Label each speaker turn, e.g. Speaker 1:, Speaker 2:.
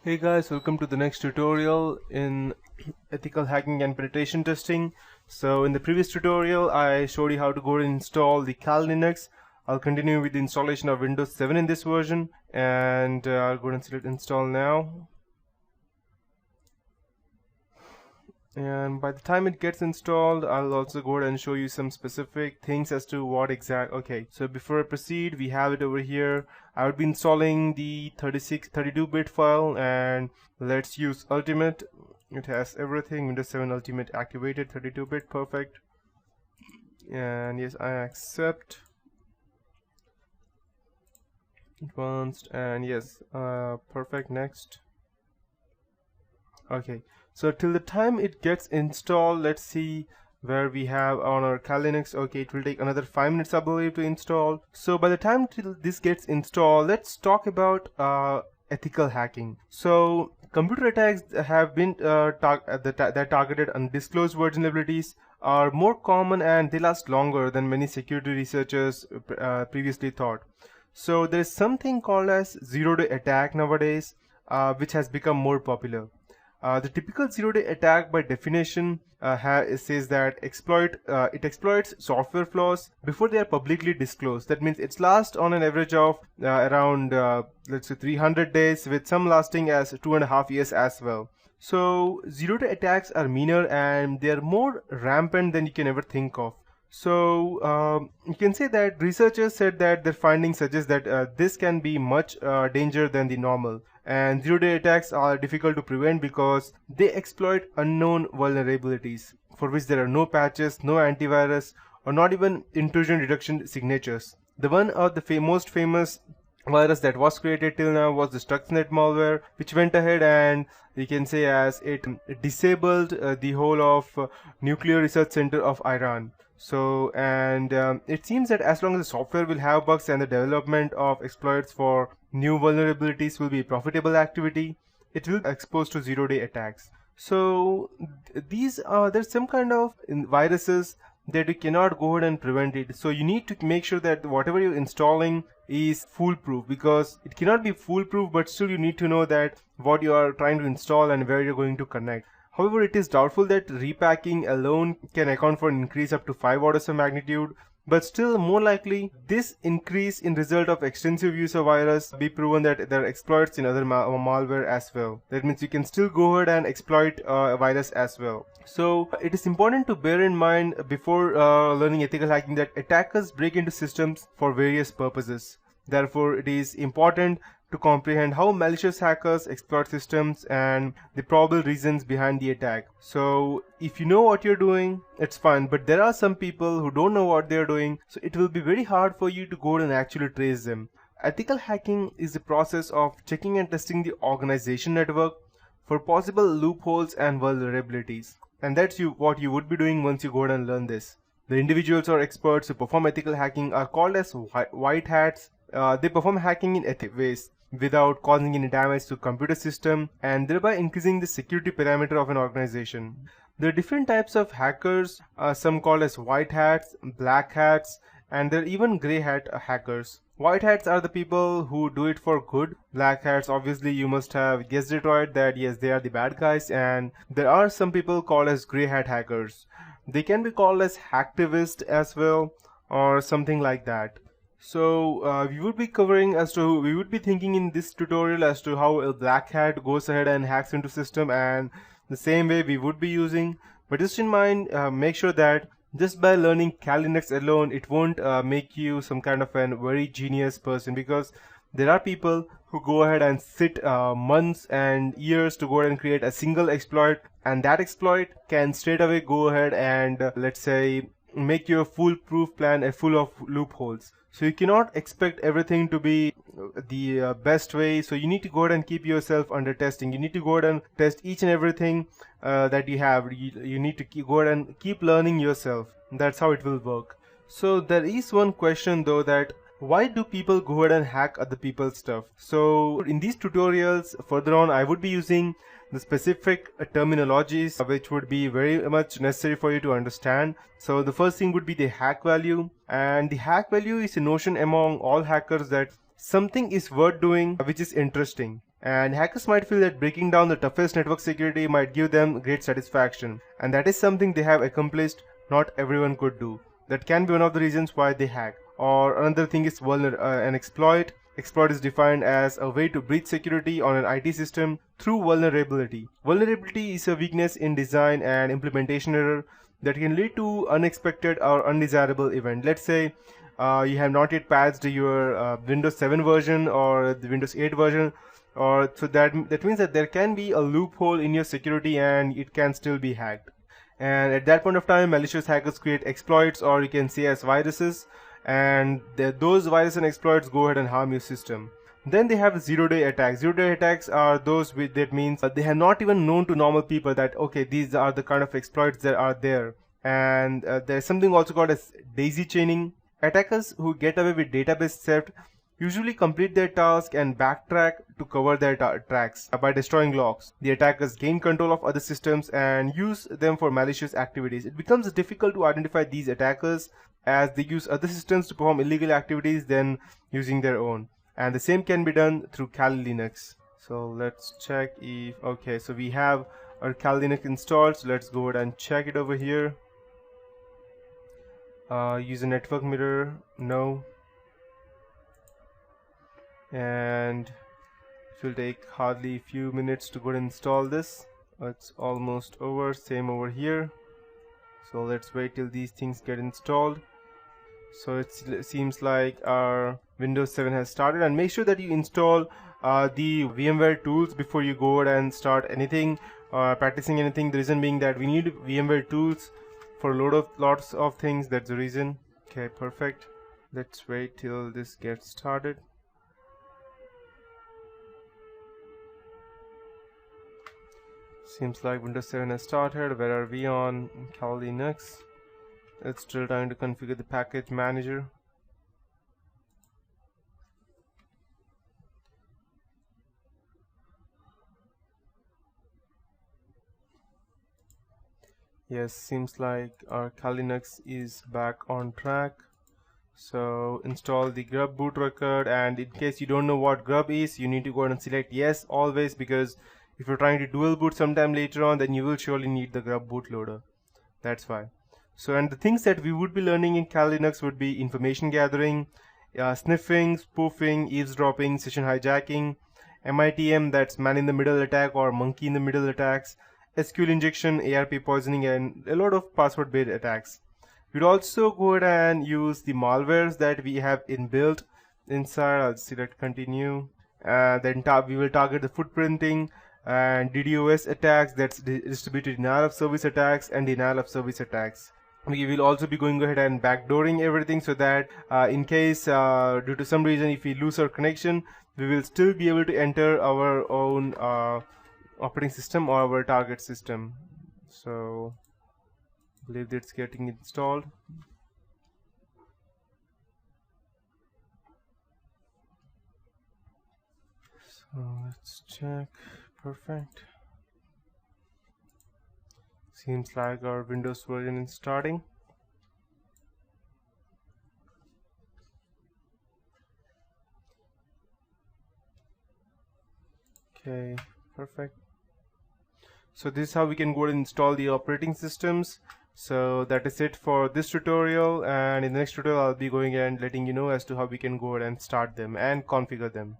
Speaker 1: Hey guys, welcome to the next tutorial in ethical hacking and penetration testing. So in the previous tutorial I showed you how to go and install the Kali Linux. I'll continue with the installation of Windows 7 in this version, and I'll go and select install now. And by the time it gets installed, I'll also go ahead and show you some specific things as to what okay, so before I proceed, we have it over here. I would be installing the 32-bit file, and let's use Ultimate. It has everything, Windows 7 Ultimate activated, 32-bit, perfect. And yes, I accept. Advanced, and yes, perfect, next. Okay, so till the time it gets installed, let's see where we have on our Kali Linux. Okay, it will take another 5 minutes, I believe, to install. So by the time till this gets installed, let's talk about ethical hacking. So computer attacks have been that targeted undisclosed vulnerabilities are more common, and they last longer than many security researchers previously thought. So there is something called as zero-day attack nowadays, which has become more popular. The typical zero-day attack, by definition, says that it exploits software flaws before they are publicly disclosed. That means it lasts on an average of around let's say 300 days, with some lasting as 2.5 years as well. So zero-day attacks are meaner, and they are more rampant than you can ever think of. So you can say that researchers said that their findings suggest that this can be much danger than the normal. And zero-day attacks are difficult to prevent because they exploit unknown vulnerabilities for which there are no patches, no antivirus, or not even intrusion detection signatures. The one of the most famous virus that was created till now was the Stuxnet malware, which went ahead and you can say as it disabled the whole of nuclear research center of Iran. So it seems that as long as the software will have bugs and the development of exploits for new vulnerabilities will be a profitable activity, it will be exposed to zero-day attacks. So there's some kind of viruses that you cannot go ahead and prevent it. So you need to make sure that whatever you're installing is foolproof, because it cannot be foolproof, but still you need to know that what you are trying to install and where you're going to connect. However, it is doubtful that repacking alone can account for an increase up to 5 orders of magnitude, but still more likely this increase in result of extensive use of virus be proven that there are exploits in other malware as well. That means you can still go ahead and exploit a virus as well. So it is important to bear in mind before learning ethical hacking that attackers break into systems for various purposes. Therefore, it is important to comprehend how malicious hackers exploit systems and the probable reasons behind the attack. So if you know what you're doing, it's fine, but there are some people who don't know what they're doing, so it will be very hard for you to go and actually trace them. Ethical hacking is the process of checking and testing the organization network for possible loopholes and vulnerabilities. And that's what you would be doing once you go and learn this. The individuals or experts who perform ethical hacking are called as white hats. They perform hacking in ethical ways without causing any damage to computer system, and thereby increasing the security parameter of an organization. There are different types of hackers, some called as white hats, black hats, and there are even grey hat hackers. White hats are the people who do it for good. Black hats, obviously you must have guessed it right, that yes, they are the bad guys. And there are some people called as grey hat hackers. They can be called as hacktivists as well, or something like that. So we would be thinking in this tutorial as to how a black hat goes ahead and hacks into system, and the same way we would be using. But just in mind, make sure that just by learning Kali Linux alone, it won't make you some kind of a very genius person, because there are people who go ahead and sit months and years to go ahead and create a single exploit, and that exploit can straight away go ahead and let's say make your foolproof plan full of loopholes. So you cannot expect everything to be the best way. So you need to go ahead and keep yourself under testing. You need to go ahead and test each and everything that you have. You need to go ahead and keep learning yourself. That's how it will work. So there is one question though, that why do people go ahead and hack other people's stuff? So in these tutorials further on, I would be using the specific terminologies which would be very much necessary for you to understand. So the first thing would be the hack value, and the hack value is a notion among all hackers that something is worth doing which is interesting, And hackers might feel that breaking down the toughest network security might give them great satisfaction, and that is something they have accomplished. Not everyone could do. That can be one of the reasons why they hack. Or another thing is an exploit. Exploit is defined as a way to breach security on an IT system through vulnerability. Vulnerability is a weakness in design and implementation error that can lead to unexpected or undesirable event. Let's say you have not yet patched your Windows 7 version or the Windows 8 version, or so that means that there can be a loophole in your security and it can still be hacked. And at that point of time, malicious hackers create exploits, or you can say as viruses, and those viruses and exploits go ahead and harm your system. Then they have zero-day attacks. Zero-day attacks are those that means they have not even known to normal people that okay, these are the kind of exploits that are there. And there's something also called as daisy chaining. Attackers who get away with database theft usually complete their task and backtrack to cover their tracks by destroying logs. The attackers gain control of other systems and use them for malicious activities. It becomes difficult to identify these attackers as they use other systems to perform illegal activities than using their own. And the same can be done through Kali Linux. So let's check if, okay, so we have our Kali Linux installed. So let's go ahead and check it over here. Use a network mirror, no. And it will take hardly a few minutes to go and install this. It's almost over. Same over here. So let's wait till these things get installed. So it seems like our Windows 7 has started, and make sure that you install the VMware tools before you go ahead and start anything, practicing anything. The reason being that we need VMware tools for lots of things. That's the reason. Okay, perfect. Let's wait till this gets started. Seems like Windows 7 has started. Where are we on Kali Linux? It's still trying to configure the package manager. Yes, seems like our Kali Linux is back on track. So install the grub boot record, and in case you don't know what grub is, you need to go ahead and select yes always, because if you're trying to dual boot sometime later on, then you will surely need the grub bootloader. That's why. So, and the things that we would be learning in Kali Linux would be information gathering, sniffing, spoofing, eavesdropping, session hijacking, MITM, that's man in the middle attack or monkey in the middle attacks, SQL injection, ARP poisoning, and a lot of password based attacks. We'd also go ahead and use the malwares that we have inbuilt inside. I'll select continue. Then we will target the footprinting and DDoS attacks, that's distributed denial of service attacks and denial of service attacks. We will also be going ahead and backdooring everything so that in case due to some reason if we lose our connection, we will still be able to enter our own operating system or our target system. So I believe that's getting installed. So let's check. Perfect. Seems like our Windows version is starting. Okay, perfect. So this is how we can go and install the operating systems. So that is it for this tutorial, and in the next tutorial I'll be going and letting you know as to how we can go ahead and start them and configure them.